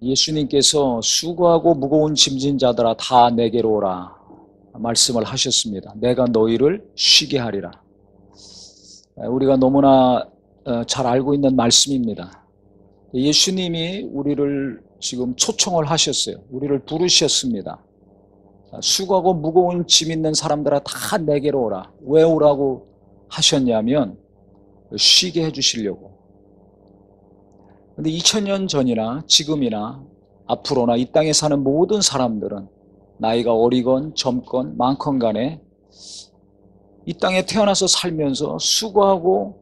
예수님께서 수고하고 무거운 짐진 자들아 다 내게로 오라 말씀을 하셨습니다. 내가 너희를 쉬게 하리라. 우리가 너무나 잘 알고 있는 말씀입니다. 예수님이 우리를 지금 초청을 하셨어요. 우리를 부르셨습니다. 수고하고 무거운 짐 있는 사람들아 다 내게로 오라. 왜 오라고 하셨냐면 쉬게 해주시려고. 근데 2000년 전이나 지금이나 앞으로나 이 땅에 사는 모든 사람들은 나이가 어리건 젊건 많건 간에 이 땅에 태어나서 살면서 수고하고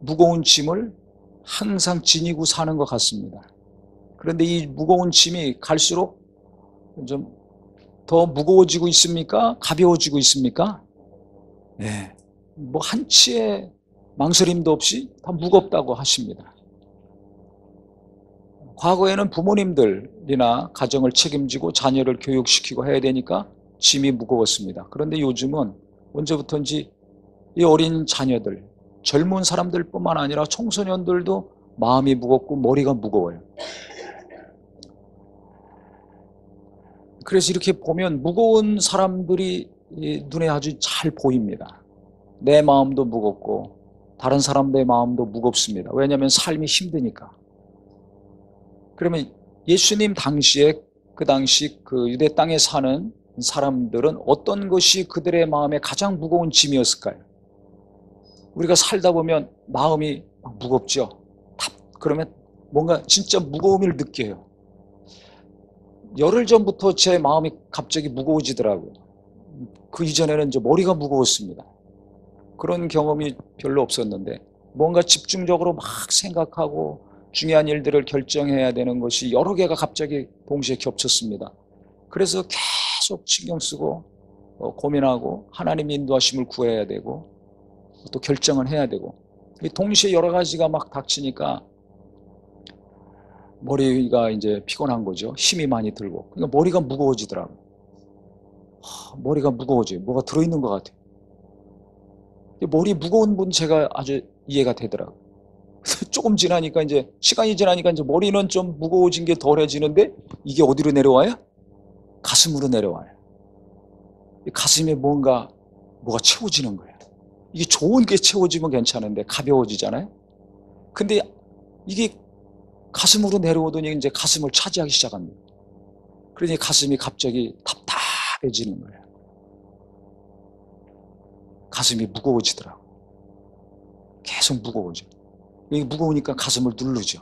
무거운 짐을 항상 지니고 사는 것 같습니다. 그런데 이 무거운 짐이 갈수록 좀 더 무거워지고 있습니까? 가벼워지고 있습니까? 네. 뭐 한치의 망설임도 없이 다 무겁다고 하십니다. 과거에는 부모님들이나 가정을 책임지고 자녀를 교육시키고 해야 되니까 짐이 무거웠습니다. 그런데 요즘은 언제부턴지 이 어린 자녀들, 젊은 사람들뿐만 아니라 청소년들도 마음이 무겁고 머리가 무거워요. 그래서 이렇게 보면 무거운 사람들이 눈에 아주 잘 보입니다. 내 마음도 무겁고 다른 사람들의 마음도 무겁습니다. 왜냐하면 삶이 힘드니까. 그러면 예수님 당시에 그 당시 그 유대 땅에 사는 사람들은 어떤 것이 그들의 마음에 가장 무거운 짐이었을까요? 우리가 살다 보면 마음이 무겁죠. 그러면 뭔가 진짜 무거움을 느껴요. 열흘 전부터 제 마음이 갑자기 무거워지더라고요. 그 이전에는 이제 머리가 무거웠습니다. 그런 경험이 별로 없었는데 뭔가 집중적으로 막 생각하고 중요한 일들을 결정해야 되는 것이 여러 개가 갑자기 동시에 겹쳤습니다. 그래서 계속 신경 쓰고 고민하고 하나님의 인도하심을 구해야 되고 또 결정을 해야 되고 동시에 여러 가지가 막 닥치니까 머리가 이제 피곤한 거죠. 힘이 많이 들고. 그러니까 머리가 무거워지더라고요. 머리가 무거워져요. 뭐가 들어있는 것 같아요. 머리 무거운 분 제가 아주 이해가 되더라고요. 조금 지나니까 이제 시간이 지나니까 이제 머리는 좀 무거워진 게 덜해지는데 이게 어디로 내려와요? 가슴으로 내려와요. 가슴에 뭐가 채워지는 거예요. 이게 좋은 게 채워지면 괜찮은데 가벼워지잖아요. 근데 이게 가슴으로 내려오더니 이제 가슴을 차지하기 시작합니다. 그러니 가슴이 갑자기 답답해지는 거예요. 가슴이 무거워지더라고. 계속 무거워져. 이게 무거우니까 가슴을 누르죠.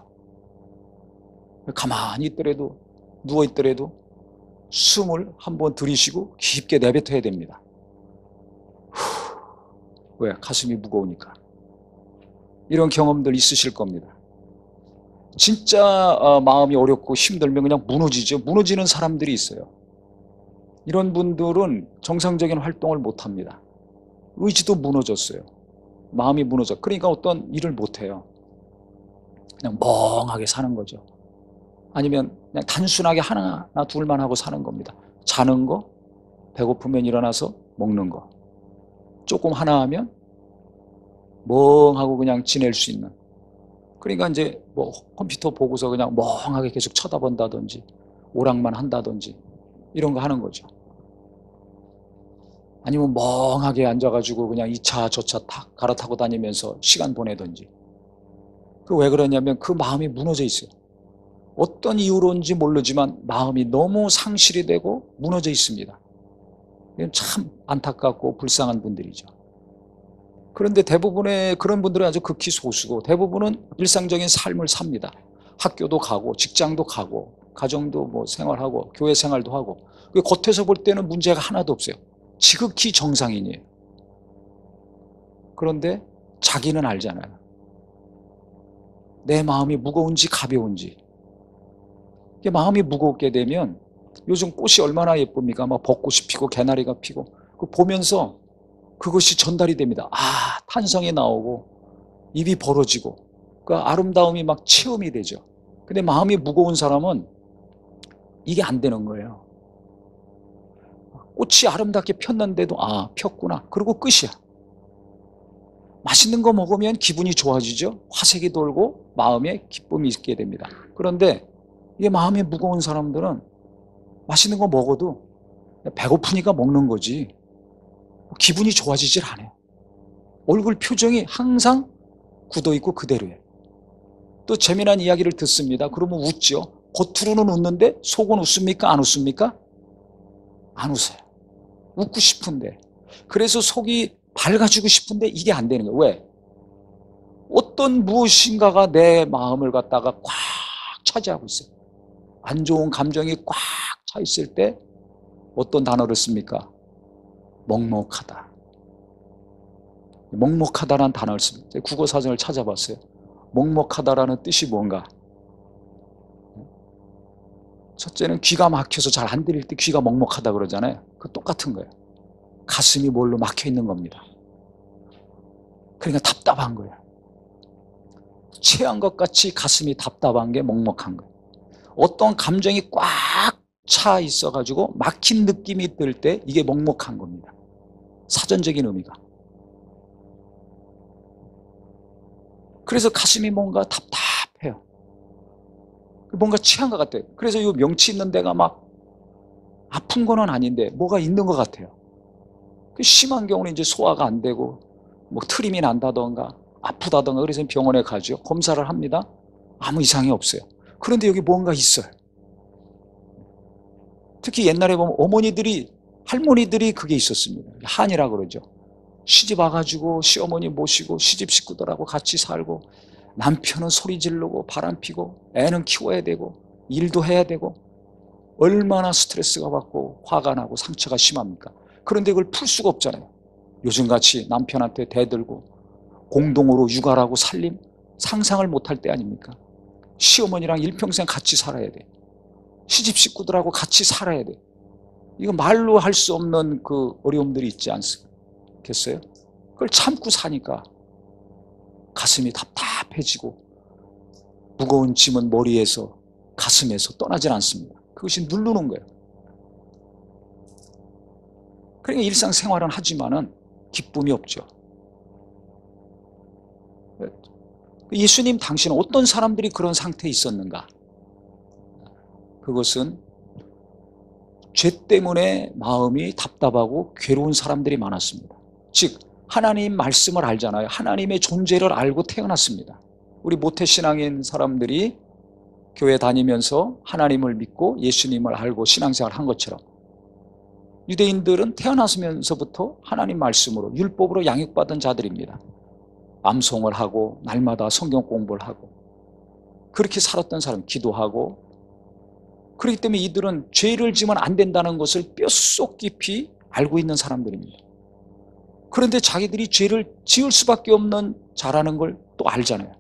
가만히 있더라도, 누워있더라도 숨을 한번 들이쉬고 깊게 내뱉어야 됩니다. 왜? 가슴이 무거우니까. 이런 경험들 있으실 겁니다. 진짜 마음이 어렵고 힘들면 그냥 무너지죠. 무너지는 사람들이 있어요. 이런 분들은 정상적인 활동을 못합니다. 의지도 무너졌어요. 마음이 무너져. 그러니까 어떤 일을 못해요. 그냥 멍하게 사는 거죠. 아니면 그냥 단순하게 하나 둘만 하고 사는 겁니다. 자는 거, 배고프면 일어나서 먹는 거. 조금 하나 하면 멍하고 그냥 지낼 수 있는. 그러니까 이제 뭐 컴퓨터 보고서 그냥 멍하게 계속 쳐다본다든지 오락만 한다든지 이런 거 하는 거죠. 아니면 멍하게 앉아가지고 그냥 이 차 저 차 탁 갈아타고 다니면서 시간 보내든지. 그 왜 그러냐면 그 마음이 무너져 있어요. 어떤 이유로인지 모르지만 마음이 너무 상실이 되고 무너져 있습니다. 참 안타깝고 불쌍한 분들이죠. 그런데 대부분의 그런 분들은 아주 극히 소수고 대부분은 일상적인 삶을 삽니다. 학교도 가고 직장도 가고 가정도 뭐 생활하고 교회 생활도 하고 겉에서 볼 때는 문제가 하나도 없어요. 지극히 정상인이에요. 그런데 자기는 알잖아요. 내 마음이 무거운지 가벼운지. 마음이 무겁게 되면 요즘 꽃이 얼마나 예쁩니까? 막 벚꽃이 피고 개나리가 피고 보면서 그것이 전달이 됩니다. 아, 탄성이 나오고 입이 벌어지고 그 아름다움이 막 체험이 되죠. 근데 마음이 무거운 사람은 이게 안 되는 거예요. 꽃이 아름답게 폈는데도 아, 폈구나. 그리고 끝이야. 맛있는 거 먹으면 기분이 좋아지죠. 화색이 돌고 마음에 기쁨이 있게 됩니다. 그런데 이게 마음이 무거운 사람들은 맛있는 거 먹어도 배고프니까 먹는 거지 기분이 좋아지질 않아요. 얼굴 표정이 항상 굳어있고 그대로예요. 또 재미난 이야기를 듣습니다. 그러면 웃죠. 겉으로는 웃는데 속은 웃습니까? 안 웃습니까? 안 웃어요. 웃고 싶은데. 그래서 속이 밝아지고 싶은데 이게 안 되는 거예요. 왜? 어떤 무엇인가가 내 마음을 갖다가 꽉 차지하고 있어요. 안 좋은 감정이 꽉 차 있을 때 어떤 단어를 씁니까? 먹먹하다. 먹먹하다라는 단어를 씁니다. 국어사전을 찾아봤어요. 먹먹하다라는 뜻이 뭔가? 첫째는 귀가 막혀서 잘 안 들릴 때 귀가 먹먹하다 그러잖아요. 그 똑같은 거예요. 가슴이 뭘로 막혀 있는 겁니다. 그러니까 답답한 거예요. 체한 것 같이 가슴이 답답한 게 먹먹한 거예요. 어떤 감정이 꽉 차 있어가지고 막힌 느낌이 들 때 이게 먹먹한 겁니다. 사전적인 의미가. 그래서 가슴이 뭔가 답답해요. 뭔가 취한 것 같아요. 그래서 이 명치 있는 데가 막 아픈 거는 아닌데 뭐가 있는 것 같아요. 심한 경우는 이제 소화가 안 되고 뭐 트림이 난다던가 아프다던가 그래서 병원에 가죠. 검사를 합니다. 아무 이상이 없어요. 그런데 여기 뭔가 있어요. 특히 옛날에 보면 어머니들이 할머니들이 그게 있었습니다. 한이라고 그러죠. 시집 와가지고 시어머니 모시고 시집 식구들하고 같이 살고 남편은 소리 지르고 바람 피고 애는 키워야 되고 일도 해야 되고 얼마나 스트레스가 받고 화가 나고 상처가 심합니까? 그런데 그걸 풀 수가 없잖아요. 요즘같이 남편한테 대들고 공동으로 육아라고 살림 상상을 못할 때 아닙니까? 시어머니랑 일평생 같이 살아야 돼. 시집 식구들하고 같이 살아야 돼. 이거 말로 할 수 없는 그 어려움들이 있지 않겠어요? 그걸 참고 사니까 가슴이 답답해지고 무거운 짐은 머리에서 가슴에서 떠나질 않습니다. 그것이 누르는 거예요. 그러니까 일상생활은 하지만은 기쁨이 없죠. 예수님 당신은 어떤 사람들이 그런 상태에 있었는가? 그것은 죄 때문에 마음이 답답하고 괴로운 사람들이 많았습니다. 즉 하나님 말씀을 알잖아요. 하나님의 존재를 알고 태어났습니다. 우리 모태신앙인 사람들이 교회 다니면서 하나님을 믿고 예수님을 알고 신앙생활을 한 것처럼 유대인들은 태어나면서부터 하나님 말씀으로 율법으로 양육받은 자들입니다. 암송을 하고 날마다 성경 공부를 하고 그렇게 살았던 사람, 기도하고 그렇기 때문에 이들은 죄를 지면 안 된다는 것을 뼛속 깊이 알고 있는 사람들입니다. 그런데 자기들이 죄를 지을 수밖에 없는 자라는 걸 또 알잖아요.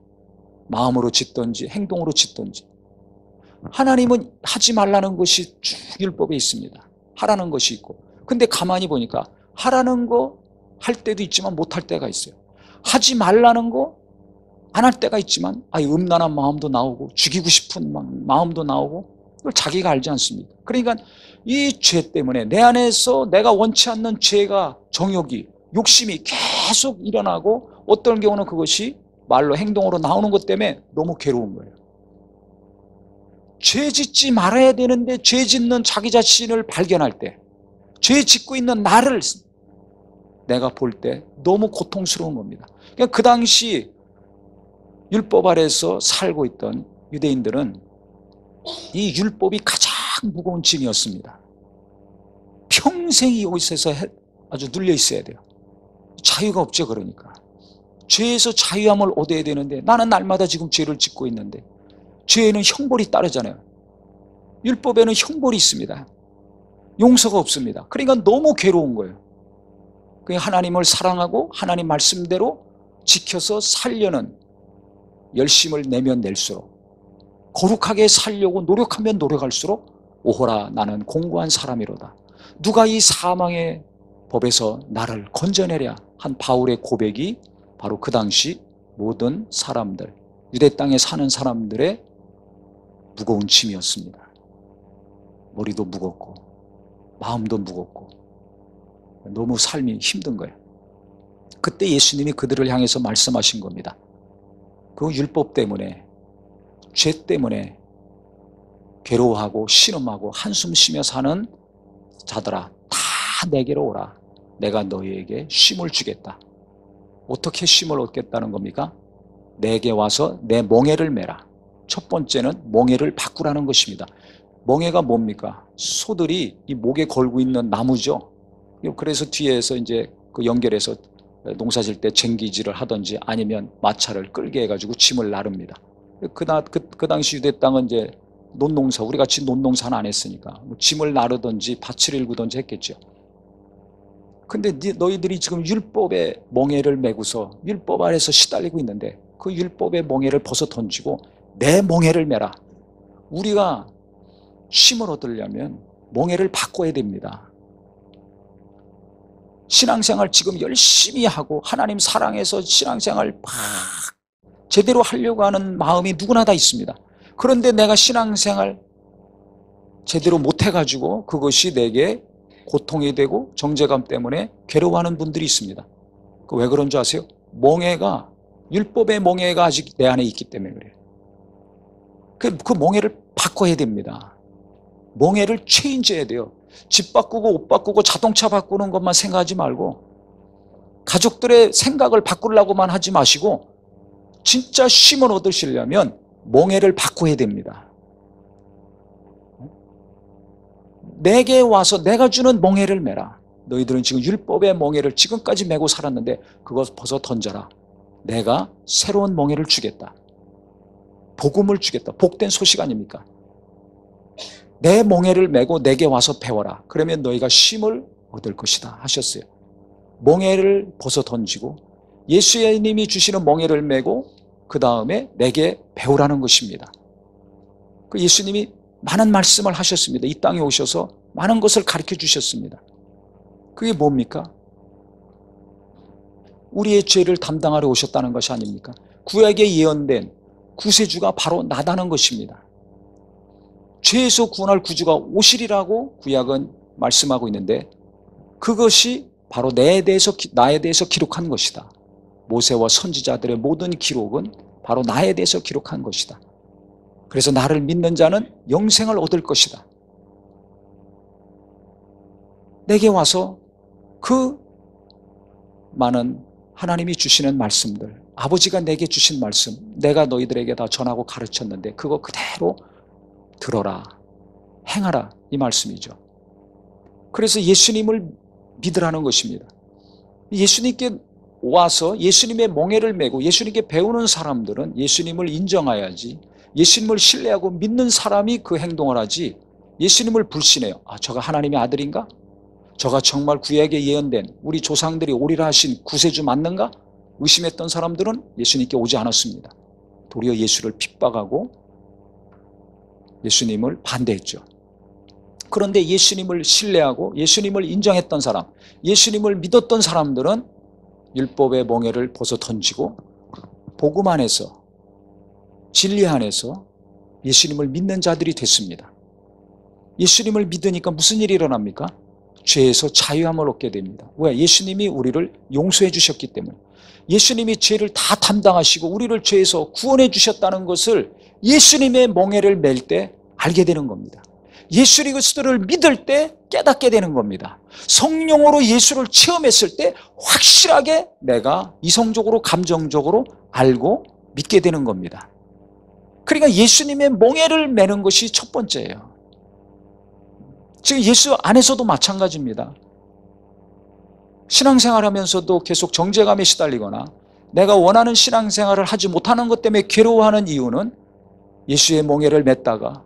마음으로 짓든지 행동으로 짓든지. 하나님은 하지 말라는 것이 쭉 율법에 있습니다. 하라는 것이 있고. 근데 가만히 보니까 하라는 거 할 때도 있지만 못할 때가 있어요. 하지 말라는 거 안 할 때가 있지만 음란한 마음도 나오고 죽이고 싶은 마음도 나오고 그걸 자기가 알지 않습니까? 그러니까 이 죄 때문에 내 안에서 내가 원치 않는 죄가 정욕이 욕심이 계속 일어나고 어떤 경우는 그것이 말로 행동으로 나오는 것 때문에 너무 괴로운 거예요. 죄 짓지 말아야 되는데 죄 짓는 자기 자신을 발견할 때 죄 짓고 있는 나를 내가 볼 때 너무 고통스러운 겁니다. 그러니까 그 당시 율법 아래에서 살고 있던 유대인들은 이 율법이 가장 무거운 짐이었습니다. 평생 이곳에서 아주 눌려 있어야 돼요. 자유가 없죠. 그러니까 죄에서 자유함을 얻어야 되는데 나는 날마다 지금 죄를 짓고 있는데 죄에는 형벌이 따르잖아요. 율법에는 형벌이 있습니다. 용서가 없습니다. 그러니까 너무 괴로운 거예요. 하나님을 사랑하고 하나님 말씀대로 지켜서 살려는 열심을 내면 낼수록 거룩하게 살려고 노력하면 노력할수록 오호라 나는 공고한 사람이로다. 누가 이 사망의 법에서 나를 건져내랴 한 바울의 고백이 바로 그 당시 모든 사람들, 유대 땅에 사는 사람들의 무거운 짐이었습니다. 머리도 무겁고 마음도 무겁고 너무 삶이 힘든 거예요. 그때 예수님이 그들을 향해서 말씀하신 겁니다. 그 율법 때문에 죄 때문에 괴로워하고 신음하고 한숨 쉬며 사는 자들아, 다 내게로 오라. 내가 너희에게 쉼을 주겠다. 어떻게 쉼을 얻겠다는 겁니까? 내게 와서 내 멍에를 메라. 첫 번째는 멍에를 바꾸라는 것입니다. 멍에가 뭡니까? 소들이 이 목에 걸고 있는 나무죠. 그래서 뒤에서 이제 그 연결해서 농사질 때 쟁기질을 하든지 아니면 마차를 끌게 해가지고 짐을 나릅니다. 그 당시 유대 땅은 이제 논농사, 우리 같이 논농사는 안 했으니까 뭐 짐을 나르든지 밭을 일구든지 했겠죠. 근데 너희들이 지금 율법의 멍에를 메고서 율법 아래서 시달리고 있는데 그 율법의 멍에를 벗어 던지고 내 멍에를 메라. 우리가 쉼을 얻으려면 멍에를 바꿔야 됩니다. 신앙생활 지금 열심히 하고 하나님 사랑해서 신앙생활 막 제대로 하려고 하는 마음이 누구나 다 있습니다. 그런데 내가 신앙생활 제대로 못해가지고 그것이 내게 고통이 되고 정죄감 때문에 괴로워하는 분들이 있습니다. 왜 그런 줄 아세요? 멍에가, 율법의 멍에가 아직 내 안에 있기 때문에 그래요. 그 멍에를 바꿔야 됩니다. 멍에를 체인지해야 돼요. 집 바꾸고 옷 바꾸고 자동차 바꾸는 것만 생각하지 말고 가족들의 생각을 바꾸려고만 하지 마시고 진짜 쉼을 얻으시려면 멍에를 바꿔야 됩니다. 내게 와서 내가 주는 멍에를 메라. 너희들은 지금 율법의 멍에를 지금까지 메고 살았는데 그것 벗어 던져라. 내가 새로운 멍에를 주겠다. 복음을 주겠다. 복된 소식 아닙니까? 내 멍에를 메고 내게 와서 배워라. 그러면 너희가 쉼을 얻을 것이다 하셨어요. 멍에를 벗어 던지고 예수님이 주시는 멍에를 메고 그 다음에 내게 배우라는 것입니다. 그 예수님이 많은 말씀을 하셨습니다. 이 땅에 오셔서 많은 것을 가르쳐 주셨습니다. 그게 뭡니까? 우리의 죄를 담당하러 오셨다는 것이 아닙니까? 구약에 예언된 구세주가 바로 나다는 것입니다. 죄에서 구원할 구주가 오시리라고 구약은 말씀하고 있는데 그것이 바로 나에 대해서 기록한 것이다. 모세와 선지자들의 모든 기록은 바로 나에 대해서 기록한 것이다. 그래서 나를 믿는 자는 영생을 얻을 것이다. 내게 와서 그 많은 하나님이 주시는 말씀들, 아버지가 내게 주신 말씀, 내가 너희들에게 다 전하고 가르쳤는데 그거 그대로 들어라, 행하라, 이 말씀이죠. 그래서 예수님을 믿으라는 것입니다. 예수님께 와서 예수님의 멍에를 메고 예수님께 배우는 사람들은 예수님을 인정해야지, 예수님을 신뢰하고 믿는 사람이 그 행동을 하지 예수님을 불신해요. 아, 저가 하나님의 아들인가? 저가 정말 구약에 예언된 우리 조상들이 오리라 하신 구세주 맞는가? 의심했던 사람들은 예수님께 오지 않았습니다. 도리어 예수를 핍박하고 예수님을 반대했죠. 그런데 예수님을 신뢰하고 예수님을 인정했던 사람, 예수님을 믿었던 사람들은 율법의 멍에를 벗어 던지고 복음 안에서, 진리 안에서 예수님을 믿는 자들이 됐습니다. 예수님을 믿으니까 무슨 일이 일어납니까? 죄에서 자유함을 얻게 됩니다. 왜? 예수님이 우리를 용서해 주셨기 때문에. 예수님이 죄를 다 담당하시고 우리를 죄에서 구원해 주셨다는 것을 예수님의 멍에를 맬 때 알게 되는 겁니다. 예수 그리스도를 믿을 때 깨닫게 되는 겁니다. 성령으로 예수를 체험했을 때 확실하게 내가 이성적으로 감정적으로 알고 믿게 되는 겁니다. 그러니까 예수님의 멍에를 매는 것이 첫 번째예요. 지금 예수 안에서도 마찬가지입니다. 신앙생활하면서도 계속 정죄감에 시달리거나 내가 원하는 신앙생활을 하지 못하는 것 때문에 괴로워하는 이유는 예수의 멍에를 맸다가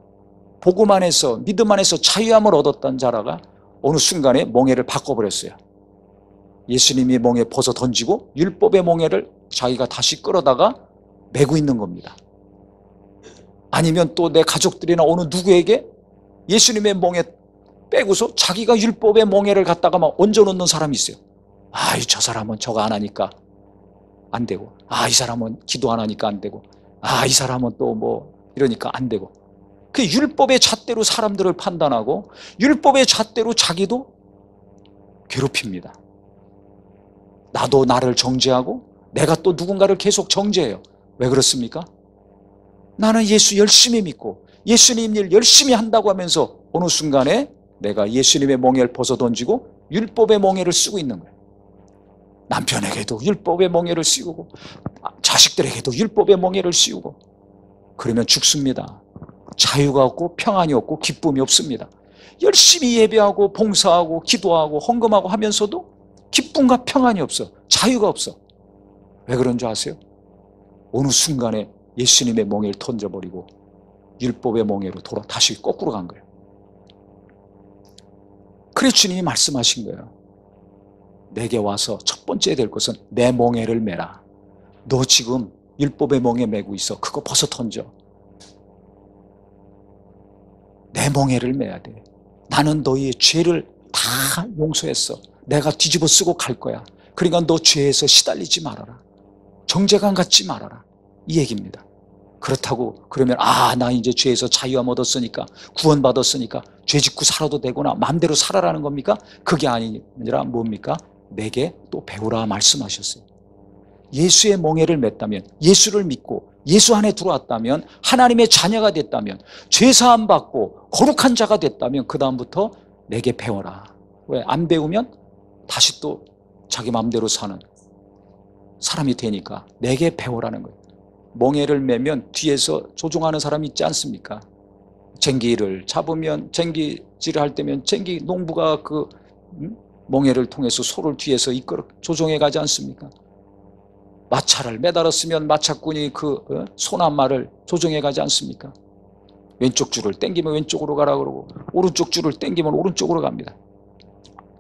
복음 안에서, 믿음 안에서 자유함을 얻었던 자라가 어느 순간에 멍에를 바꿔버렸어요. 예수님이 멍에 벗어 던지고 율법의 멍에를 자기가 다시 끌어다가 메고 있는 겁니다. 아니면 또 내 가족들이나 어느 누구에게 예수님의 멍에 빼고서 자기가 율법의 멍에를 갖다가 막 얹어놓는 사람이 있어요. 아, 저 사람은 저거 안 하니까 안 되고, 아, 이 사람은 기도 안 하니까 안 되고, 아, 이 사람은 또 뭐 이러니까 안 되고. 그 율법의 잣대로 사람들을 판단하고 율법의 잣대로 자기도 괴롭힙니다. 나도 나를 정죄하고 내가 또 누군가를 계속 정죄해요. 왜 그렇습니까? 나는 예수 열심히 믿고 예수님 일 열심히 한다고 하면서 어느 순간에 내가 예수님의 멍에를 벗어던지고 율법의 멍에를 쓰고 있는 거예요. 남편에게도 율법의 멍에를 씌우고 자식들에게도 율법의 멍에를 씌우고, 그러면 죽습니다. 자유가 없고 평안이 없고 기쁨이 없습니다. 열심히 예배하고 봉사하고 기도하고 헌금하고 하면서도 기쁨과 평안이 없어. 자유가 없어. 왜 그런 줄 아세요? 어느 순간에 예수님의 멍에를 던져버리고 율법의 멍에로 다시 거꾸로 간 거예요. 그래서 주님이 말씀하신 거예요. 내게 와서 첫 번째 될 것은 내 멍에를 매라. 너 지금 율법의 멍에 매고 있어. 그거 벗어 던져. 내 멍에를 매야 돼. 나는 너희의 죄를 다 용서했어. 내가 뒤집어 쓰고 갈 거야. 그러니까 너 죄에서 시달리지 말아라. 정죄감 갖지 말아라. 이 얘기입니다. 그렇다고 그러면 나 이제 죄에서 자유함 얻었으니까, 구원받았으니까 죄 짓고 살아도 되구나, 마음대로 살아라는 겁니까? 그게 아니라 뭡니까? 내게 또 배우라 말씀하셨어요. 예수의 멍에를 맸다면, 예수를 믿고 예수 안에 들어왔다면, 하나님의 자녀가 됐다면, 죄사함 받고 거룩한 자가 됐다면 그 다음부터 내게 배워라. 왜? 안 배우면 다시 또 자기 마음대로 사는 사람이 되니까 내게 배우라는 거예요. 멍에를 매면 뒤에서 조종하는 사람이 있지 않습니까? 쟁기를 잡으면, 쟁기질을 할 때면 쟁기 농부가 그 멍에를 통해서 소를 뒤에서 이끌어 조종해 가지 않습니까? 마차를 매달았으면 마차꾼이 그 소나마를 조종해 가지 않습니까? 왼쪽 줄을 당기면 왼쪽으로 가라 그러고 오른쪽 줄을 당기면 오른쪽으로 갑니다.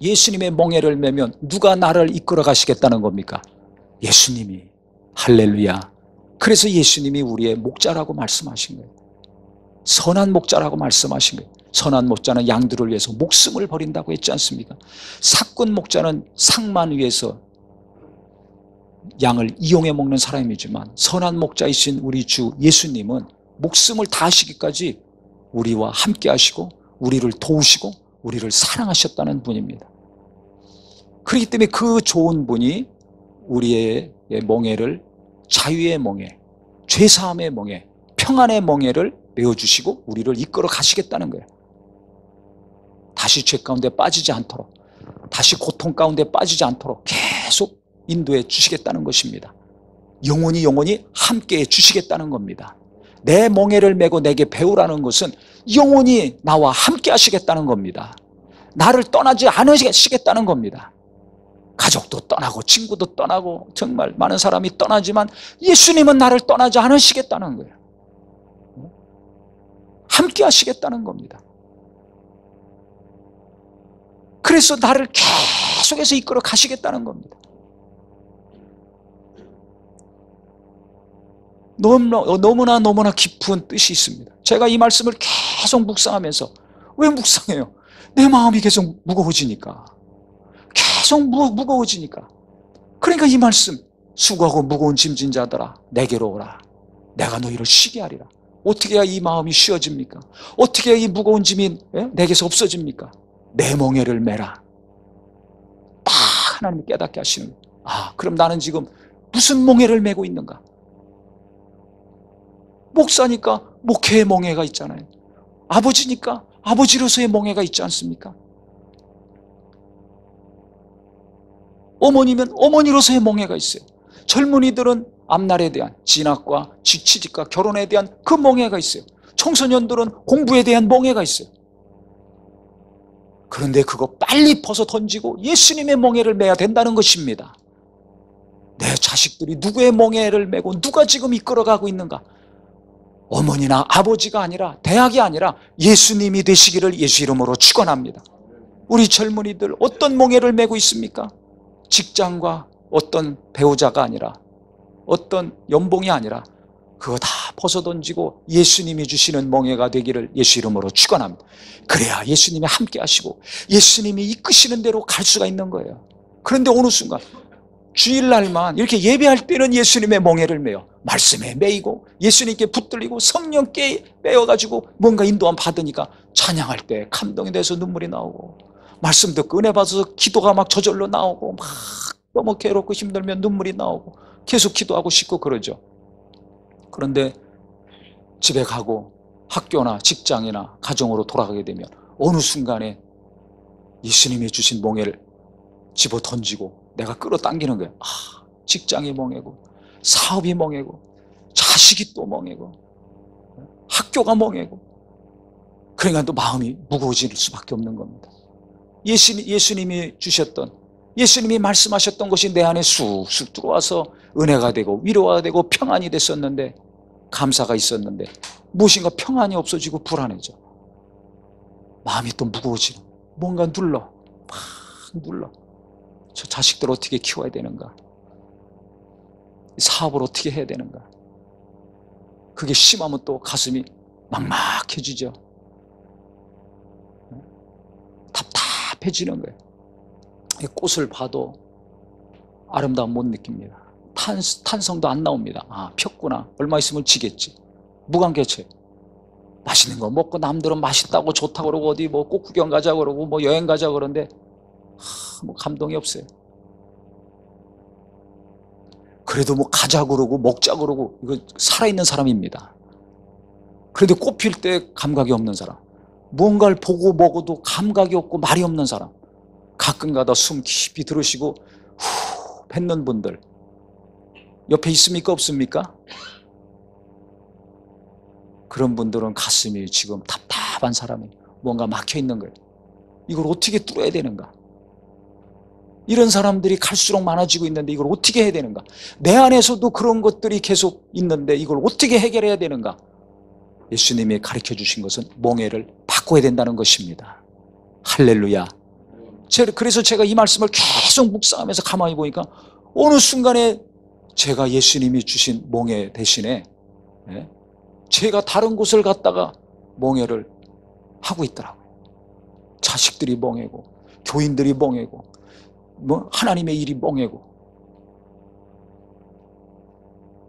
예수님의 멍에를 매면 누가 나를 이끌어 가시겠다는 겁니까? 예수님이. 할렐루야. 그래서 예수님이 우리의 목자라고 말씀하신 거예요. 선한 목자라고 말씀하신 거예요. 선한 목자는 양들을 위해서 목숨을 버린다고 했지 않습니까? 사꾼 목자는 상만 위해서 양을 이용해 먹는 사람이지만, 선한 목자이신 우리 주 예수님은 목숨을 다하시기까지 우리와 함께 하시고 우리를 도우시고 우리를 사랑하셨다는 분입니다. 그렇기 때문에 그 좋은 분이 우리의 멍에를, 자유의 멍에, 죄사함의 멍에, 평안의 멍에를 메어주시고 우리를 이끌어 가시겠다는 거예요. 다시 죄 가운데 빠지지 않도록, 다시 고통 가운데 빠지지 않도록 계속 인도해 주시겠다는 것입니다. 영원히 함께해 주시겠다는 겁니다. 내 멍에를 메고 내게 배우라는 것은 영원히 나와 함께 하시겠다는 겁니다. 나를 떠나지 않으시겠다는 겁니다. 가족도 떠나고 친구도 떠나고 정말 많은 사람이 떠나지만 예수님은 나를 떠나지 않으시겠다는 거예요. 함께 하시겠다는 겁니다. 그래서 나를 계속해서 이끌어 가시겠다는 겁니다. 너무나 깊은 뜻이 있습니다. 제가 이 말씀을 계속 묵상하면서, 왜 묵상해요? 내 마음이 계속 무거워지니까. 계속 무거워지니까. 그러니까 이 말씀, 수고하고 무거운 짐진 자들아 내게로 오라. 내가 너희를 쉬게 하리라. 어떻게 해야 이 마음이 쉬어집니까? 어떻게 해야 이 무거운 짐이 내게서 없어집니까? 내 멍에를 매라. 딱 하나님이 깨닫게 하시는 거예요. 그럼 나는 지금 무슨 멍에를 메고 있는가? 목사니까 목회의 멍에가 있잖아요. 아버지니까 아버지로서의 멍에가 있지 않습니까? 어머니면 어머니로서의 멍에가 있어요. 젊은이들은 앞날에 대한 진학과 취직과 결혼에 대한 그 멍에가 있어요. 청소년들은 공부에 대한 멍에가 있어요. 그런데 그거 빨리 벗어 던지고 예수님의 멍에를 매야 된다는 것입니다. 내 자식들이 누구의 멍에를 메고 누가 지금 이끌어가고 있는가? 어머니나 아버지가 아니라, 대학이 아니라 예수님이 되시기를 예수 이름으로 축원합니다. 우리 젊은이들 어떤 멍에를 메고 있습니까? 직장과 어떤 배우자가 아니라, 어떤 연봉이 아니라 그거 다 벗어던지고 예수님이 주시는 멍에가 되기를 예수 이름으로 축원합니다. 그래야 예수님이 함께 하시고 예수님이 이끄시는 대로 갈 수가 있는 거예요. 그런데 어느 순간 주일날만 이렇게 예배할 때는 예수님의 멍에를 메요. 말씀에 매이고 예수님께 붙들리고 성령께 매여가지고 뭔가 인도함 받으니까 찬양할 때 감동이 돼서 눈물이 나오고, 말씀 듣고 은혜 받아서 기도가 막 저절로 나오고, 막 너무 괴롭고 힘들면 눈물이 나오고 계속 기도하고 싶고 그러죠. 그런데 집에 가고 학교나 직장이나 가정으로 돌아가게 되면 어느 순간에 예수님이 주신 멍에를 집어 던지고 내가 끌어당기는 거예요. 직장이 멍해고 사업이 멍해고 자식이 또 멍해고 학교가 멍해고, 그러니까 또 마음이 무거워질 수밖에 없는 겁니다. 예수님이 주셨던, 예수님이 말씀하셨던 것이 내 안에 쑥쑥 들어와서 은혜가 되고 위로가 되고 평안이 됐었는데, 감사가 있었는데 무엇인가 평안이 없어지고 불안해져. 마음이 또 무거워지는, 뭔가 눌러, 막 눌러. 저 자식들 어떻게 키워야 되는가, 사업을 어떻게 해야 되는가. 그게 심하면 또 가슴이 막막해지죠. 답답해지는 거예요. 꽃을 봐도 아름다움 못 느낍니다. 탄성도 안 나옵니다. 폈구나, 얼마 있으면 지겠지. 무관개체. 맛있는 거 먹고 남들은 맛있다고 좋다고 그러고 어디 뭐 꽃 구경 가자 그러고 뭐 여행 가자 그러는데 뭐 감동이 없어요. 그래도 뭐 가자 그러고 먹자 그러고, 이거 살아있는 사람입니다. 그래도 꽃 필 때 감각이 없는 사람, 무언가를 보고 먹어도 감각이 없고 말이 없는 사람, 가끔가다 숨 깊이 들으시고 후 뱉는 분들 옆에 있습니까 없습니까? 그런 분들은 가슴이 지금 답답한 사람이 뭔가 막혀있는 거예요. 이걸 어떻게 뚫어야 되는가. 이런 사람들이 갈수록 많아지고 있는데 이걸 어떻게 해야 되는가. 내 안에서도 그런 것들이 계속 있는데 이걸 어떻게 해결해야 되는가. 예수님이 가르쳐 주신 것은 멍에를 바꿔야 된다는 것입니다. 할렐루야. 그래서 제가 이 말씀을 계속 묵상하면서 가만히 보니까 어느 순간에 제가 예수님이 주신 멍에 대신에 제가 다른 곳을 갔다가 멍에를 하고 있더라고요. 자식들이 멍해고 교인들이 멍해고 뭐 하나님의 일이 멍해고,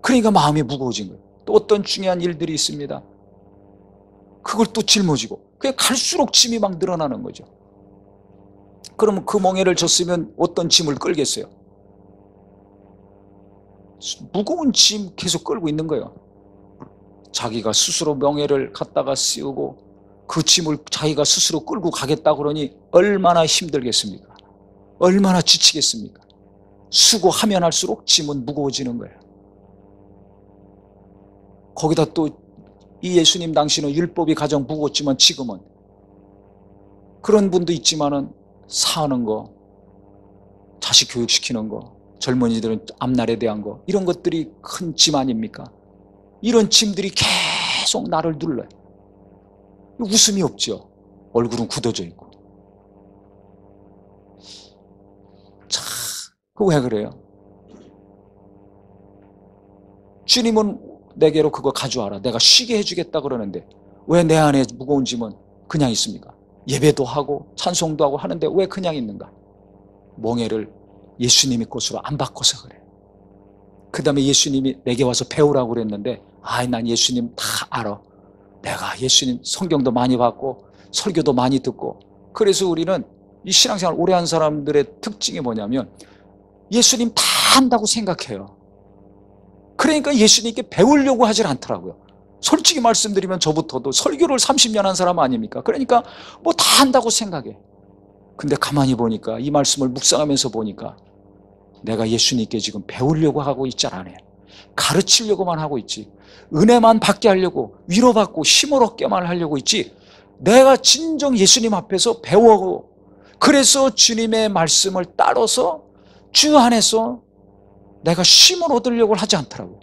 그러니까 마음이 무거워진 거예요. 또 어떤 중요한 일들이 있습니다. 그걸 또 짊어지고, 그게 갈수록 짐이 막 늘어나는 거죠. 그러면 그 멍에를 졌으면 어떤 짐을 끌겠어요? 무거운 짐 계속 끌고 있는 거예요. 자기가 스스로 멍에를 갖다가 씌우고 그 짐을 자기가 스스로 끌고 가겠다 그러니 얼마나 힘들겠습니까? 얼마나 지치겠습니까? 수고하면 할수록 짐은 무거워지는 거예요. 거기다 또 이 예수님 당시는 율법이 가장 무거웠지만 지금은 그런 분도 있지만은 사는 거, 자식 교육시키는 거, 젊은이들은 앞날에 대한 거, 이런 것들이 큰 짐 아닙니까? 이런 짐들이 계속 나를 눌러요. 웃음이 없죠. 얼굴은 굳어져 있고. 참, 그거 왜 그래요? 주님은 내게로 그거 가져와라, 내가 쉬게 해주겠다 그러는데 왜 내 안에 무거운 짐은 그냥 있습니까? 예배도 하고 찬송도 하고 하는데 왜 그냥 있는가? 멍에를 예수님의 것으로 안 바꿔서 그래. 그 다음에 예수님이 내게 와서 배우라고 그랬는데 난 예수님 다 알아. 내가 예수님 성경도 많이 봤고 설교도 많이 듣고. 그래서 우리는 이 신앙생활 오래 한 사람들의 특징이 뭐냐면 예수님 다 안다고 생각해요. 그러니까 예수님께 배우려고 하질 않더라고요. 솔직히 말씀드리면 저부터도 설교를 30년 한 사람 아닙니까? 그러니까 뭐 다 안다고 생각해. 근데 가만히 보니까, 이 말씀을 묵상하면서 보니까 내가 예수님께 지금 배우려고 하고 있지 않아요. 가르치려고만 하고 있지. 은혜만 받게 하려고, 위로받고 힘을 얻게만 하려고 있지. 내가 진정 예수님 앞에서 배우고, 그래서 주님의 말씀을 따라서 주 안에서 내가 쉼을 얻으려고 하지 않더라고요.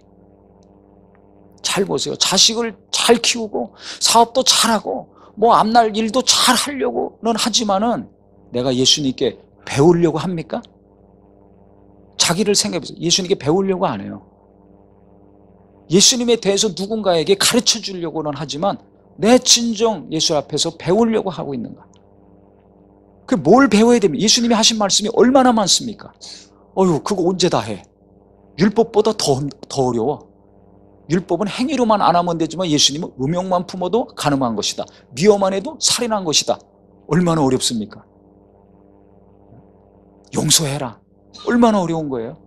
잘 보세요. 자식을 잘 키우고 사업도 잘하고 뭐 앞날 일도 잘 하려고는 하지만은 내가 예수님께 배우려고 합니까? 자기를 생각해보세요. 예수님께 배우려고 안 해요. 예수님에 대해서 누군가에게 가르쳐 주려고는 하지만 내 진정 예수 앞에서 배우려고 하고 있는가? 그 뭘 배워야 됩니까? 예수님이 하신 말씀이 얼마나 많습니까? 그거 언제 다 해? 율법보다 더 어려워. 율법은 행위로만 안 하면 되지만 예수님은 음욕만 품어도 가늠한 것이다. 미워만 해도 살인한 것이다. 얼마나 어렵습니까? 용서해라. 얼마나 어려운 거예요?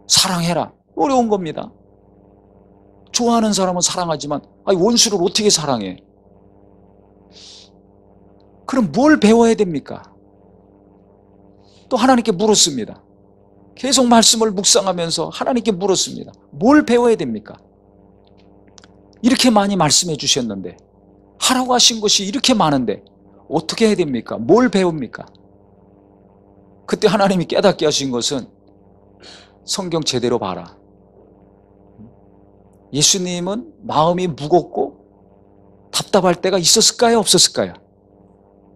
사랑해라. 어려운 겁니다. 좋아하는 사람은 사랑하지만 원수를 어떻게 사랑해? 그럼 뭘 배워야 됩니까? 또 하나님께 물었습니다. 계속 말씀을 묵상하면서 하나님께 물었습니다. 뭘 배워야 됩니까? 이렇게 많이 말씀해 주셨는데, 하라고 하신 것이 이렇게 많은데 어떻게 해야 됩니까? 뭘 배웁니까? 그때 하나님이 깨닫게 하신 것은 성경 제대로 봐라. 예수님은 마음이 무겁고 답답할 때가 있었을까요? 없었을까요?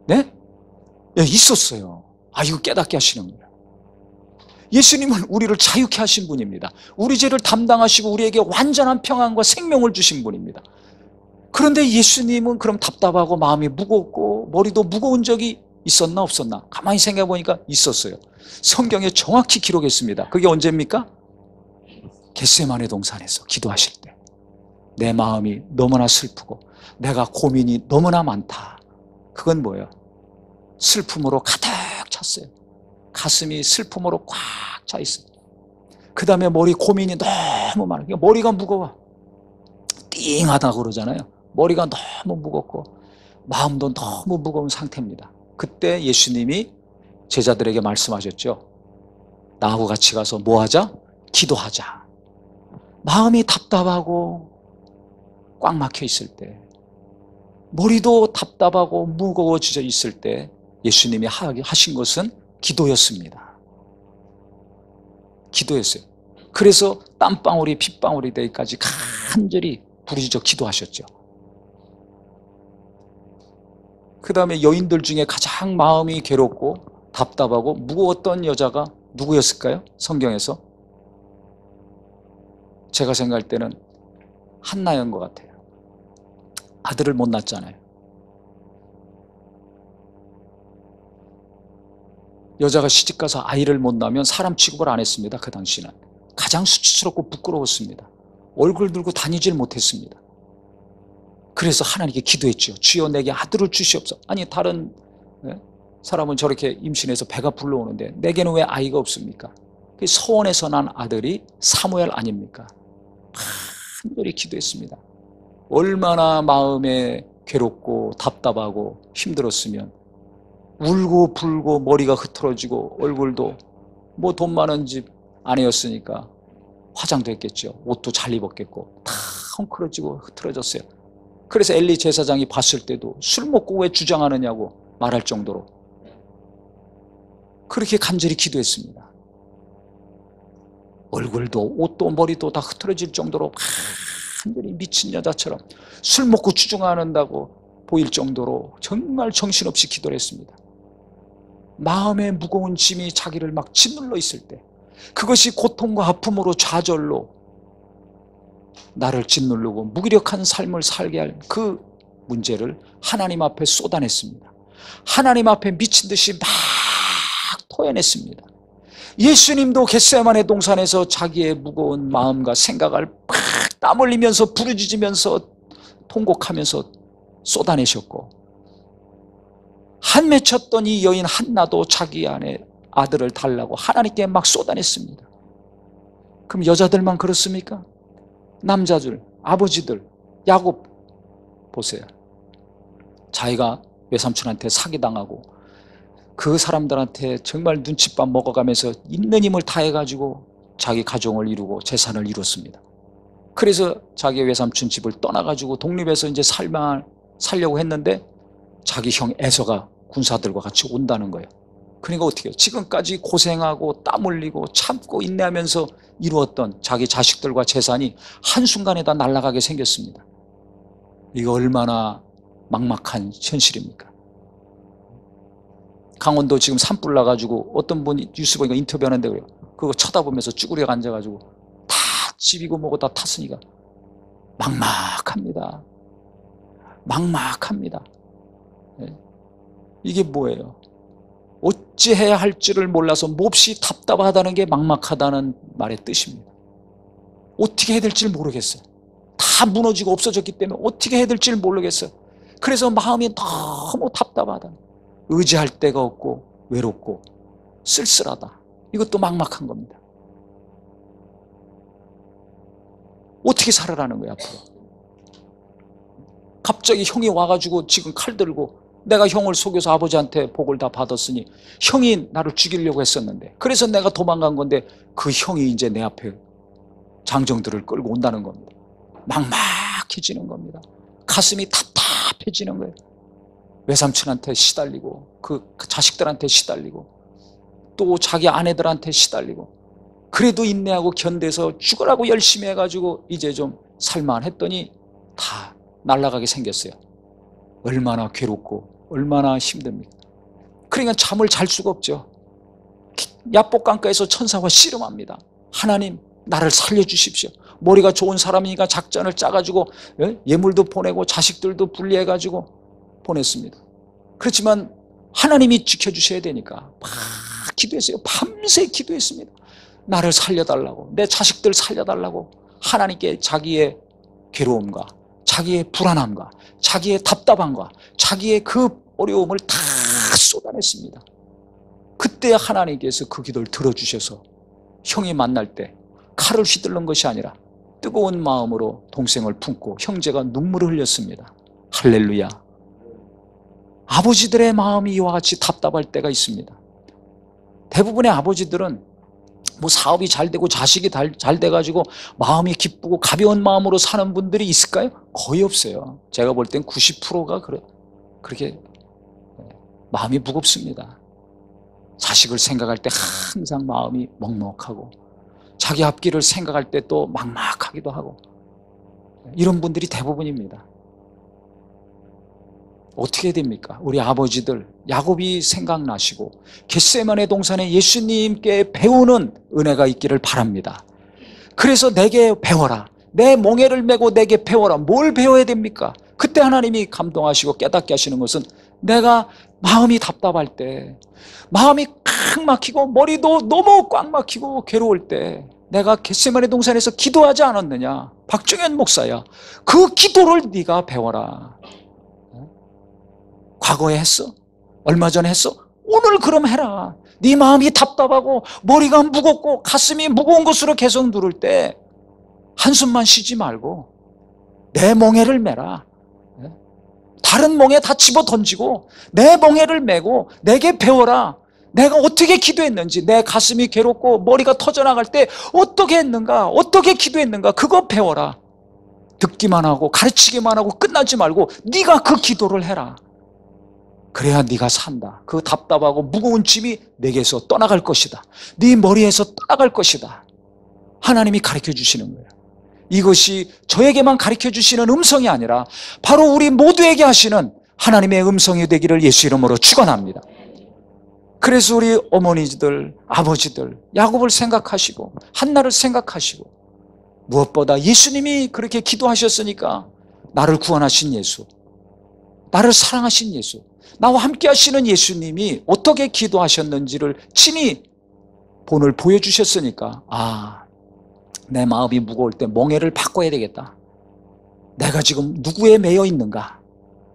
네? 네, 있었어요. 이거 깨닫게 하시는 거예요. 예수님은 우리를 자유케 하신 분입니다. 우리 죄를 담당하시고 우리에게 완전한 평안과 생명을 주신 분입니다. 그런데 예수님은 그럼 답답하고 마음이 무겁고 머리도 무거운 적이 있었나 없었나? 가만히 생각해 보니까 있었어요. 성경에 정확히 기록했습니다. 그게 언제입니까? 겟세마네 동산에서 기도하실 때. 내 마음이 너무나 슬프고 내가 고민이 너무나 많다. 그건 뭐예요? 슬픔으로 가득 찼어요. 가슴이 슬픔으로 꽉 차 있어요. 그 다음에 머리 고민이 너무 많아요. 머리가 무거워. 띵하다고 그러잖아요. 머리가 너무 무겁고 마음도 너무 무거운 상태입니다. 그때 예수님이 제자들에게 말씀하셨죠. 나하고 같이 가서 뭐 하자? 기도하자. 마음이 답답하고 꽉 막혀 있을 때, 머리도 답답하고 무거워져 있을 때 예수님이 하신 것은 기도였습니다. 기도였어요. 그래서 땀방울이 핏방울이 되기까지 간절히 부르짖어 기도하셨죠. 그 다음에 여인들 중에 가장 마음이 괴롭고 답답하고 무거웠던 여자가 누구였을까요? 성경에서? 제가 생각할 때는 한나인 것 같아요. 아들을 못 낳았잖아요. 여자가 시집가서 아이를 못 낳으면 사람 취급을 안 했습니다. 그 당시는. 가장 수치스럽고 부끄러웠습니다. 얼굴 들고 다니질 못했습니다. 그래서 하나님께 기도했죠. 주여 내게 아들을 주시옵소서. 아니 다른 사람은 저렇게 임신해서 배가 불러오는데 내게는 왜 아이가 없습니까? 서원에서 난 아들이 사무엘 아닙니까? 간절히 기도했습니다. 얼마나 마음에 괴롭고 답답하고 힘들었으면 울고 불고 머리가 흐트러지고 얼굴도 뭐 돈 많은 집 아내였으니까 화장도 했겠죠. 옷도 잘 입었겠고 다 헝클어지고 흐트러졌어요. 그래서 엘리 제사장이 봤을 때도 술 먹고 왜 주장하느냐고 말할 정도로 그렇게 간절히 기도했습니다. 얼굴도 옷도 머리도 다 흐트러질 정도로 간절히 미친 여자처럼 술 먹고 주장한다고 보일 정도로 정말 정신없이 기도를 했습니다. 마음에 무거운 짐이 자기를 막 짓눌러 있을 때, 그것이 고통과 아픔으로 좌절로 나를 짓누르고 무기력한 삶을 살게 할 그 문제를 하나님 앞에 쏟아냈습니다. 하나님 앞에 미친 듯이 막 토해냈습니다. 예수님도 겟세마네 동산에서 자기의 무거운 마음과 생각을 막 땀 흘리면서 부르짖으면서 통곡하면서 쏟아내셨고, 한 맺혔던 이 여인 한나도 자기 안에 아들을 달라고 하나님께 막 쏟아냈습니다. 그럼 여자들만 그렇습니까? 남자들, 아버지들, 야곱 보세요. 자기가 외삼촌한테 사기당하고 그 사람들한테 정말 눈칫밥 먹어가면서 있는 힘을 다해가지고 자기 가정을 이루고 재산을 이뤘습니다. 그래서 자기 외삼촌 집을 떠나가지고 독립해서 이제 살려고 했는데 자기 형 에서가 군사들과 같이 온다는 거예요. 그러니까 어떻게 해요? 지금까지 고생하고 땀 흘리고 참고 인내하면서 이루었던 자기 자식들과 재산이 한순간에 다 날아가게 생겼습니다. 이거 얼마나 막막한 현실입니까? 강원도 지금 산불 나가지고 어떤 분이 뉴스 보니까 인터뷰하는데 그래요. 그거 쳐다보면서 쭈그려 앉아가지고 다 집이고 뭐고 다 탔으니까 막막합니다. 막막합니다. 이게 뭐예요? 어찌해야 할지를 몰라서 몹시 답답하다는 게 막막하다는 말의 뜻입니다. 어떻게 해야 될지 모르겠어요. 다 무너지고 없어졌기 때문에 어떻게 해야 될지 모르겠어요. 그래서 마음이 너무 답답하다. 의지할 데가 없고 외롭고 쓸쓸하다. 이것도 막막한 겁니다. 어떻게 살아라는 거야 앞으로? 갑자기 형이 와가지고 지금 칼 들고 내가 형을 속여서 아버지한테 복을 다 받았으니 형이 나를 죽이려고 했었는데 그래서 내가 도망간 건데 그 형이 이제 내 앞에 장정들을 끌고 온다는 겁니다. 막막해지는 겁니다. 가슴이 답답해지는 거예요. 외삼촌한테 시달리고 그 자식들한테 시달리고 또 자기 아내들한테 시달리고 그래도 인내하고 견뎌서 죽으라고 열심히 해가지고 이제 좀 살만했더니 다 날아가게 생겼어요. 얼마나 괴롭고 얼마나 힘듭니까? 그러니까 잠을 잘 수가 없죠. 야복강가에서 천사와 씨름합니다. 하나님 나를 살려주십시오. 머리가 좋은 사람이니까 작전을 짜가지고 예물도 보내고 자식들도 분리해가지고 보냈습니다. 그렇지만 하나님이 지켜주셔야 되니까 막 기도했어요. 밤새 기도했습니다. 나를 살려달라고, 내 자식들 살려달라고 하나님께 자기의 괴로움과 자기의 불안함과 자기의 답답함과 자기의 그 어려움을 다 쏟아냈습니다. 그때 하나님께서 그 기도를 들어주셔서 형이 만날 때 칼을 휘둘른 것이 아니라 뜨거운 마음으로 동생을 품고 형제가 눈물을 흘렸습니다. 할렐루야. 아버지들의 마음이 이와 같이 답답할 때가 있습니다. 대부분의 아버지들은 뭐 사업이 잘 되고 자식이 잘 돼가지고 마음이 기쁘고 가벼운 마음으로 사는 분들이 있을까요? 거의 없어요. 제가 볼 땐 90%가 그렇게 마음이 무겁습니다. 자식을 생각할 때 항상 마음이 먹먹하고 자기 앞길을 생각할 때 또 막막하기도 하고 이런 분들이 대부분입니다. 어떻게 됩니까? 우리 아버지들 야곱이 생각나시고 겟세마네 동산에 예수님께 배우는 은혜가 있기를 바랍니다. 그래서 내게 배워라. 내 멍에를 메고 내게 배워라. 뭘 배워야 됩니까? 그때 하나님이 감동하시고 깨닫게 하시는 것은 내가 마음이 답답할 때, 마음이 꽉 막히고 머리도 너무 꽉 막히고 괴로울 때 내가 겟세마네 동산에서 기도하지 않았느냐? 박정현 목사야. 그 기도를 네가 배워라. 과거에 했어? 얼마 전에 했어? 오늘 그럼 해라. 네 마음이 답답하고 머리가 무겁고 가슴이 무거운 것으로 계속 누를 때 한숨만 쉬지 말고 내 멍에를 메라. 다른 멍에 다 집어 던지고 내 멍에를 메고 내게 배워라. 내가 어떻게 기도했는지, 내 가슴이 괴롭고 머리가 터져나갈 때 어떻게 했는가, 어떻게 기도했는가, 그거 배워라. 듣기만 하고 가르치기만 하고 끝나지 말고 네가 그 기도를 해라. 그래야 네가 산다. 그 답답하고 무거운 짐이 내게서 떠나갈 것이다. 네 머리에서 떠나갈 것이다. 하나님이 가르쳐 주시는 거예요. 이것이 저에게만 가르쳐 주시는 음성이 아니라 바로 우리 모두에게 하시는 하나님의 음성이 되기를 예수 이름으로 축원합니다. 그래서 우리 어머니들, 아버지들 야곱을 생각하시고 한나를 생각하시고 무엇보다 예수님이 그렇게 기도하셨으니까 나를 구원하신 예수, 나를 사랑하신 예수, 나와 함께 하시는 예수님이 어떻게 기도하셨는지를 친히 본을 보여주셨으니까 내 마음이 무거울 때 멍에를 바꿔야 되겠다. 내가 지금 누구에 매여 있는가?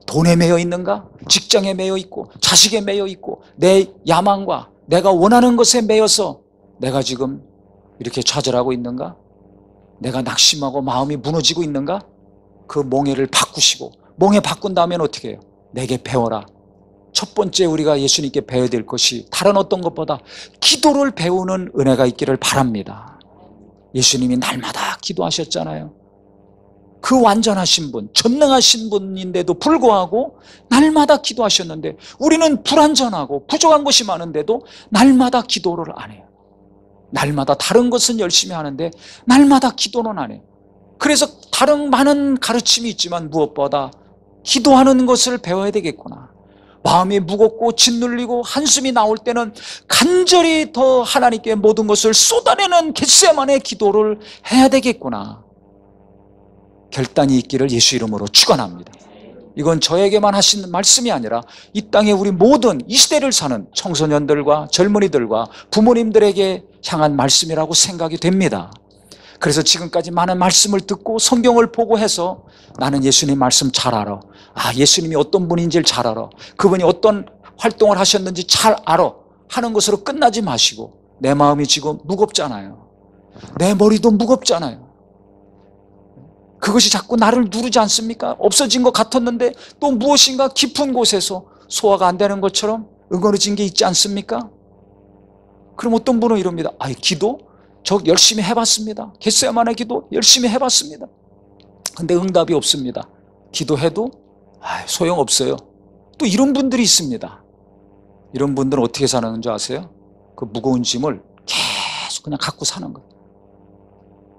돈에 매여 있는가? 직장에 매여 있고 자식에 매여 있고 내 야망과 내가 원하는 것에 매여서 내가 지금 이렇게 좌절하고 있는가? 내가 낙심하고 마음이 무너지고 있는가? 그 멍에를 바꾸시고, 멍에 바꾼 다음엔 어떻게 해요? 내게 배워라. 첫 번째 우리가 예수님께 배워야 될 것이 다른 어떤 것보다 기도를 배우는 은혜가 있기를 바랍니다. 예수님이 날마다 기도하셨잖아요. 그 완전하신 분, 전능하신 분인데도 불구하고 날마다 기도하셨는데 우리는 불완전하고 부족한 것이 많은데도 날마다 기도를 안 해요. 날마다 다른 것은 열심히 하는데 날마다 기도는 안 해요. 그래서 다른 많은 가르침이 있지만 무엇보다 기도하는 것을 배워야 되겠구나. 마음이 무겁고 짓눌리고 한숨이 나올 때는 간절히 더 하나님께 모든 것을 쏟아내는 겟세마네 기도를 해야 되겠구나. 결단이 있기를 예수 이름으로 축원합니다. 이건 저에게만 하신 말씀이 아니라 이 땅에 우리 모든 이 시대를 사는 청소년들과 젊은이들과 부모님들에게 향한 말씀이라고 생각이 됩니다. 그래서 지금까지 많은 말씀을 듣고 성경을 보고 해서 나는 예수님 말씀 잘 알아. 예수님이 어떤 분인지를 잘 알아. 그분이 어떤 활동을 하셨는지 잘 알아. 하는 것으로 끝나지 마시고 내 마음이 지금 무겁잖아요. 내 머리도 무겁잖아요. 그것이 자꾸 나를 누르지 않습니까? 없어진 것 같았는데 또 무엇인가 깊은 곳에서 소화가 안 되는 것처럼 응어리진 게 있지 않습니까? 그럼 어떤 분은 이럽니다. 기도? 저 열심히 해봤습니다. 겟세마네 기도 열심히 해봤습니다. 근데 응답이 없습니다. 기도해도 소용없어요. 또 이런 분들이 있습니다. 이런 분들은 어떻게 사는 줄 아세요? 그 무거운 짐을 계속 그냥 갖고 사는 거예요.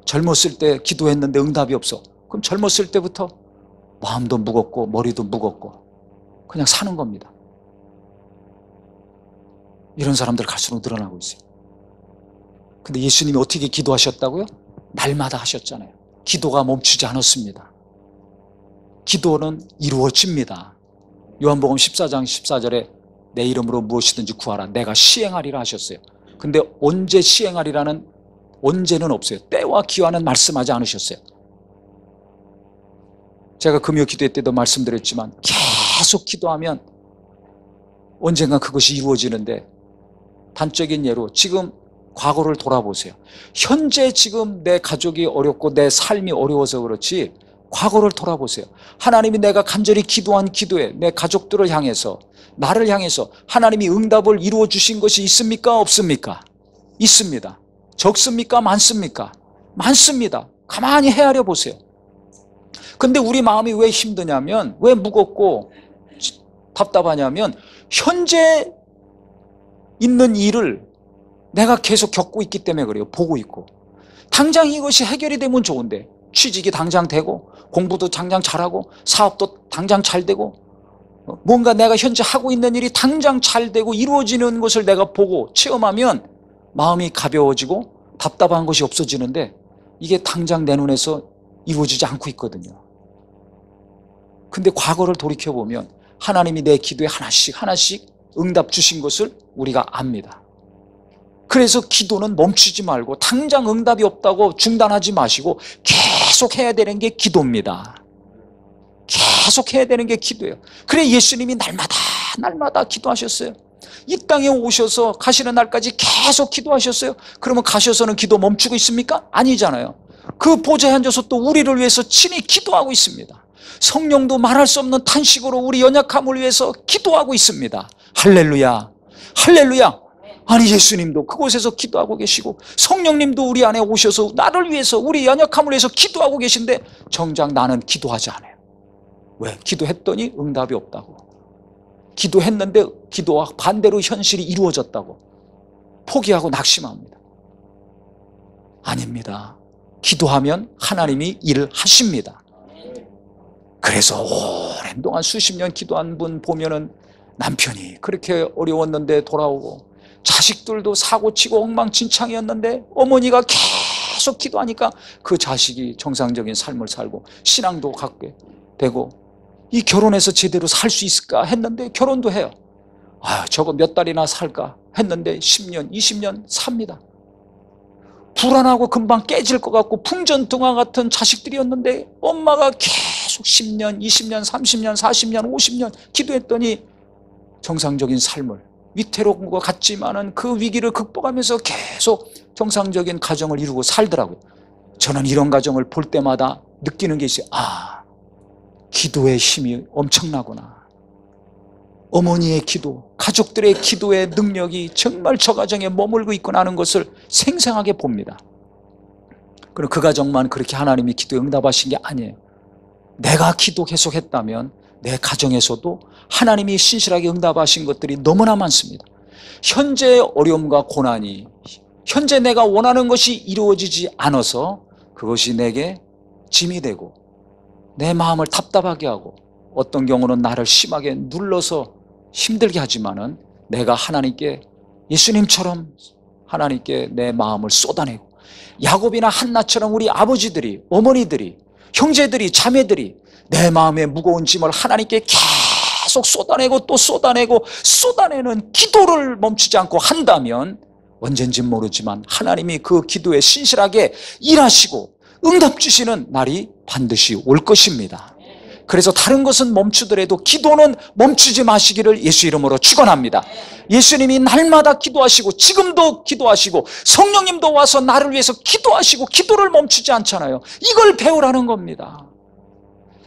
젊었을 때 기도했는데 응답이 없어. 그럼 젊었을 때부터 마음도 무겁고 머리도 무겁고 그냥 사는 겁니다. 이런 사람들 갈수록 늘어나고 있어요. 근데 예수님이 어떻게 기도하셨다고요? 날마다 하셨잖아요. 기도가 멈추지 않았습니다. 기도는 이루어집니다. 요한복음 14장 14절에 내 이름으로 무엇이든지 구하라 내가 시행하리라 하셨어요. 근데 언제 시행하리라는 언제는 없어요. 때와 기한은 말씀하지 않으셨어요. 제가 금요 기도회 때도 말씀드렸지만 계속 기도하면 언젠가 그것이 이루어지는데, 단적인 예로 지금 과거를 돌아보세요. 현재 지금 내 가족이 어렵고 내 삶이 어려워서 그렇지 과거를 돌아보세요. 하나님이 내가 간절히 기도한 기도에 내 가족들을 향해서 나를 향해서 하나님이 응답을 이루어 주신 것이 있습니까? 없습니까? 있습니다. 적습니까? 많습니까? 많습니다. 가만히 헤아려 보세요. 근데 우리 마음이 왜 힘드냐면, 왜 무겁고 답답하냐면 현재 있는 일을 내가 계속 겪고 있기 때문에 그래요. 보고 있고. 당장 이것이 해결이 되면 좋은데, 취직이 당장 되고 공부도 당장 잘하고 사업도 당장 잘 되고 뭔가 내가 현재 하고 있는 일이 당장 잘 되고 이루어지는 것을 내가 보고 체험하면 마음이 가벼워지고 답답한 것이 없어지는데, 이게 당장 내 눈에서 이루어지지 않고 있거든요. 근데 과거를 돌이켜보면 하나님이 내 기도에 하나씩 응답 주신 것을 우리가 압니다. 그래서 기도는 멈추지 말고 당장 응답이 없다고 중단하지 마시고 계속 해야 되는 게 기도입니다. 계속 해야 되는 게 기도예요. 그래 예수님이 날마다 기도하셨어요. 이 땅에 오셔서 가시는 날까지 계속 기도하셨어요. 그러면 가셔서는 기도 멈추고 있습니까? 아니잖아요. 그 보좌에 앉아서 또 우리를 위해서 친히 기도하고 있습니다. 성령도 말할 수 없는 탄식으로 우리 연약함을 위해서 기도하고 있습니다. 할렐루야, 할렐루야. 아니 예수님도 그곳에서 기도하고 계시고 성령님도 우리 안에 오셔서 나를 위해서 우리 연약함을 위해서 기도하고 계신데 정작 나는 기도하지 않아요. 왜? 기도했더니 응답이 없다고. 기도했는데 기도와 반대로 현실이 이루어졌다고 포기하고 낙심합니다. 아닙니다. 기도하면 하나님이 일을 하십니다. 그래서 오랜 동안 수십 년 기도한 분 보면은 남편이 그렇게 어려웠는데 돌아오고 자식들도 사고치고 엉망진창이었는데 어머니가 계속 기도하니까 그 자식이 정상적인 삶을 살고 신앙도 갖게 되고, 이 결혼해서 제대로 살 수 있을까 했는데 결혼도 해요. 저거 몇 달이나 살까 했는데 10년, 20년 삽니다. 불안하고 금방 깨질 것 같고 풍전등화 같은 자식들이었는데 엄마가 계속 10년, 20년, 30년, 40년, 50년 기도했더니 정상적인 삶을, 위태로운 것 같지만은 그 위기를 극복하면서 계속 정상적인 가정을 이루고 살더라고요. 저는 이런 가정을 볼 때마다 느끼는 게 있어요. 기도의 힘이 엄청나구나. 어머니의 기도, 가족들의 기도의 능력이 정말 저 가정에 머물고 있구나 하는 것을 생생하게 봅니다. 그리고 그 가정만 그렇게 하나님이 기도에 응답하신 게 아니에요. 내가 기도 계속했다면 내 가정에서도 하나님이 신실하게 응답하신 것들이 너무나 많습니다. 현재의 어려움과 고난이, 현재 내가 원하는 것이 이루어지지 않아서 그것이 내게 짐이 되고 내 마음을 답답하게 하고 어떤 경우는 나를 심하게 눌러서 힘들게 하지만은 내가 하나님께, 예수님처럼 하나님께 내 마음을 쏟아내고, 야곱이나 한나처럼 우리 아버지들이, 어머니들이, 형제들이, 자매들이 내 마음의 무거운 짐을 하나님께 계속 쏟아내고 또 쏟아내고 쏟아내는 기도를 멈추지 않고 한다면 언젠진 모르지만 하나님이 그 기도에 신실하게 일하시고 응답 주시는 날이 반드시 올 것입니다. 그래서 다른 것은 멈추더라도 기도는 멈추지 마시기를 예수 이름으로 축원합니다. 예수님이 날마다 기도하시고 지금도 기도하시고 성령님도 와서 나를 위해서 기도하시고 기도를 멈추지 않잖아요. 이걸 배우라는 겁니다.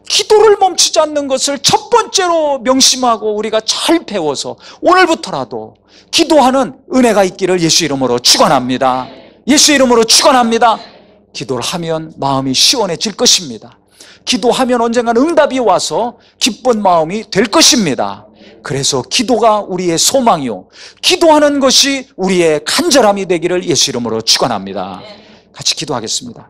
기도를 멈추지 않는 것을 첫 번째로 명심하고 우리가 잘 배워서 오늘부터라도 기도하는 은혜가 있기를 예수 이름으로 축원합니다. 예수 이름으로 축원합니다. 기도를 하면 마음이 시원해질 것입니다. 기도하면 언젠가는 응답이 와서 기쁜 마음이 될 것입니다. 그래서 기도가 우리의 소망이요, 기도하는 것이 우리의 간절함이 되기를 예수 이름으로 축원합니다. 같이 기도하겠습니다.